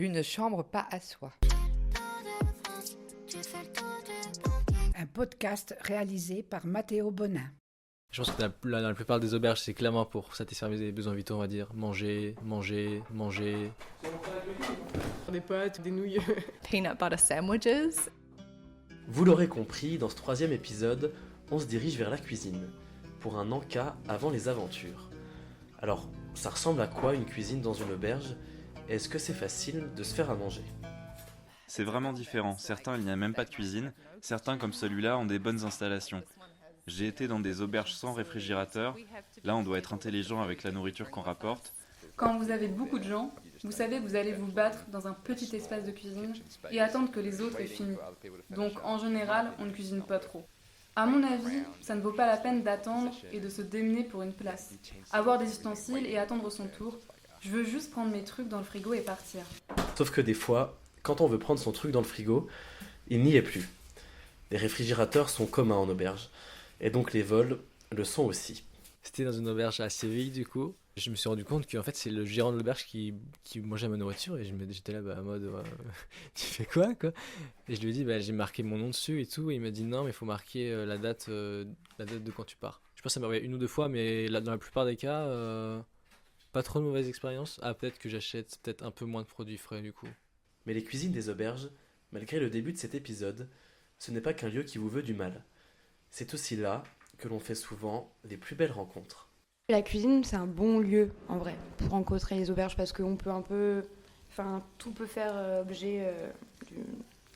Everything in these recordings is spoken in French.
Une chambre pas à soi. Un podcast réalisé par Mathéo Bonin. Je pense que dans la plupart des auberges, c'est clairement pour satisfaire mes besoins vitaux, on va dire. Manger. Des pâtes, des nouilles. Peanut butter sandwiches. Vous l'aurez compris, dans ce 3e épisode, on se dirige vers la cuisine, pour un encas avant les aventures. Alors, ça ressemble à quoi une cuisine dans une auberge ? Et est-ce que c'est facile de se faire à manger ? C'est vraiment différent. Certains, il n'y a même pas de cuisine. Certains, comme celui-là, ont des bonnes installations. J'ai été dans des auberges sans réfrigérateur. Là, on doit être intelligent avec la nourriture qu'on rapporte. Quand vous avez beaucoup de gens, vous savez que vous allez vous battre dans un petit espace de cuisine et attendre que les autres aient fini. Donc, en général, on ne cuisine pas trop. À mon avis, ça ne vaut pas la peine d'attendre et de se démener pour une place. Avoir des ustensiles et attendre son tour. Je veux juste prendre mes trucs dans le frigo et partir. Sauf que des fois, quand on veut prendre son truc dans le frigo, il n'y est plus. Les réfrigérateurs sont communs en auberge, et donc les vols le sont aussi. C'était dans une auberge à Séville, du coup. Je me suis rendu compte qu'en fait, c'est le gérant de l'auberge qui mangeait ma nourriture, et j'étais là en mode tu fais quoi ? Et je lui ai dit j'ai marqué mon nom dessus et tout, et il m'a dit non, mais il faut marquer la date de quand tu pars. Je pense que ça m'est arrivé une ou deux fois, mais là, dans la plupart des cas, pas trop de mauvaises expériences. Peut-être que j'achète un peu moins de produits frais du coup. Mais les cuisines des auberges, malgré le début de cet épisode, ce n'est pas qu'un lieu qui vous veut du mal. C'est aussi là que l'on fait souvent les plus belles rencontres. La cuisine, c'est un bon lieu, en vrai, pour rencontrer les auberges, parce qu'on peut tout peut faire objet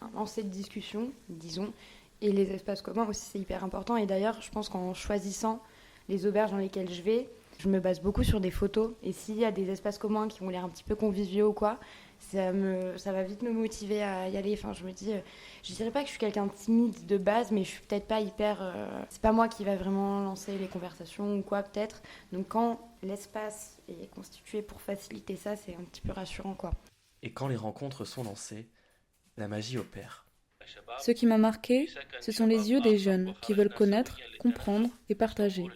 d'un lancer de discussion, disons, et les espaces communs aussi, c'est hyper important. Et d'ailleurs, je pense qu'en choisissant les auberges dans lesquelles je vais, je me base beaucoup sur des photos, et s'il y a des espaces communs qui ont l'air un petit peu conviviaux ou quoi, ça va vite me motiver à y aller. Enfin, je me dis, je dirais pas que je suis quelqu'un de timide de base, mais je suis peut-être pas hyper... c'est pas moi qui va vraiment lancer les conversations ou quoi, peut-être. Donc quand l'espace est constitué pour faciliter ça, c'est un petit peu rassurant, quoi. Et quand les rencontres sont lancées, la magie opère. Ce qui m'a marqué, ce sont les yeux des jeunes qui veulent connaître, comprendre et partager.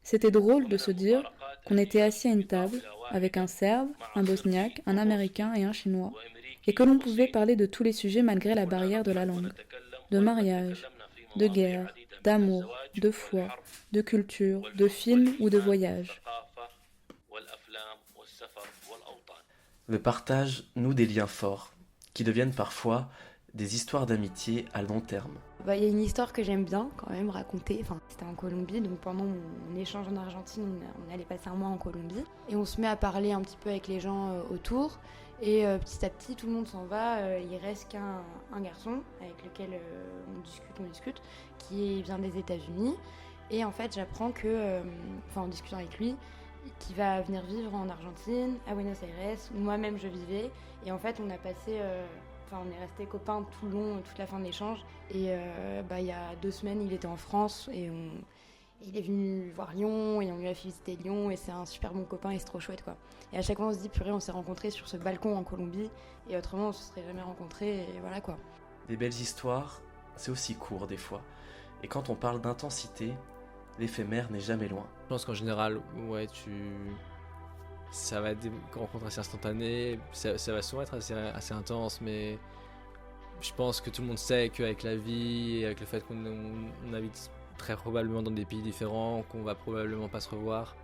C'était drôle de se dire qu'on était assis à une table avec un Serbe, un Bosniaque, un Américain et un Chinois, et que l'on pouvait parler de tous les sujets malgré la barrière de la langue. De mariage, de guerre, d'amour, de foi, de culture, de films ou de voyage. Le partage noue des liens forts, qui deviennent parfois des histoires d'amitié à long terme. Il y a une histoire que j'aime bien quand même raconter. C'était en Colombie, donc pendant mon échange en Argentine, on allait passer un mois en Colombie. Et on se met à parler un petit peu avec les gens autour. Et petit à petit, tout le monde s'en va. Il reste qu'un garçon avec lequel on discute, qui vient des États-Unis. Et en fait, j'apprends en discutant avec lui, qui va venir vivre en Argentine, à Buenos Aires, où moi-même je vivais. Et en fait, on a passé... on est restés copains tout le long, toute la fin de l'échange. Et il y a 2 semaines, il était en France et il est venu voir Lyon et on lui a fait visiter Lyon et c'est un super bon copain et c'est trop chouette, quoi. Et à chaque fois, on se dit, purée, on s'est rencontrés sur ce balcon en Colombie et autrement, on se serait jamais rencontrés et voilà, quoi. Les belles histoires, c'est aussi court des fois. Et quand on parle d'intensité, l'éphémère n'est jamais loin. Je pense qu'en général, ça va être des rencontres assez instantanées, ça va souvent être assez intense, mais je pense que tout le monde sait qu'avec la vie et avec le fait qu'on habite très probablement dans des pays différents, qu'on va probablement pas se revoir,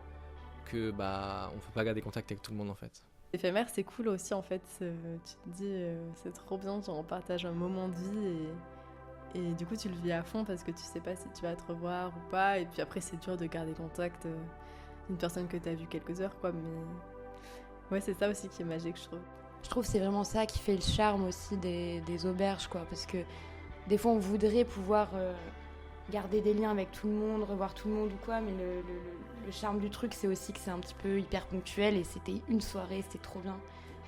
que on peut pas garder contact avec tout le monde en fait. L'éphémère, c'est cool aussi en fait, tu te dis c'est trop bien, on partage un moment de vie et du coup tu le vis à fond parce que tu sais pas si tu vas te revoir ou pas, et puis après c'est dur de garder contact d'une personne que tu as vue quelques heures, quoi, mais ouais, c'est ça aussi qui est magique, je trouve. Je trouve que c'est vraiment ça qui fait le charme aussi des auberges, quoi, parce que des fois on voudrait pouvoir garder des liens avec tout le monde, revoir tout le monde ou quoi, mais le charme du truc, c'est aussi que c'est un petit peu hyper ponctuel et c'était une soirée, c'était trop bien.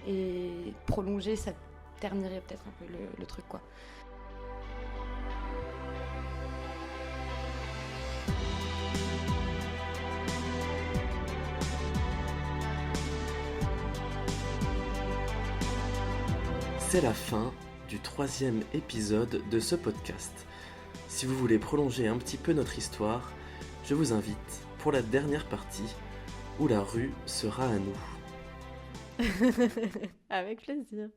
Et prolonger, ça ternirait peut-être un peu le truc, quoi. C'est la fin du 3e épisode de ce podcast. Si vous voulez prolonger un petit peu notre histoire, je vous invite pour la dernière partie où la rue sera à nous. Avec plaisir.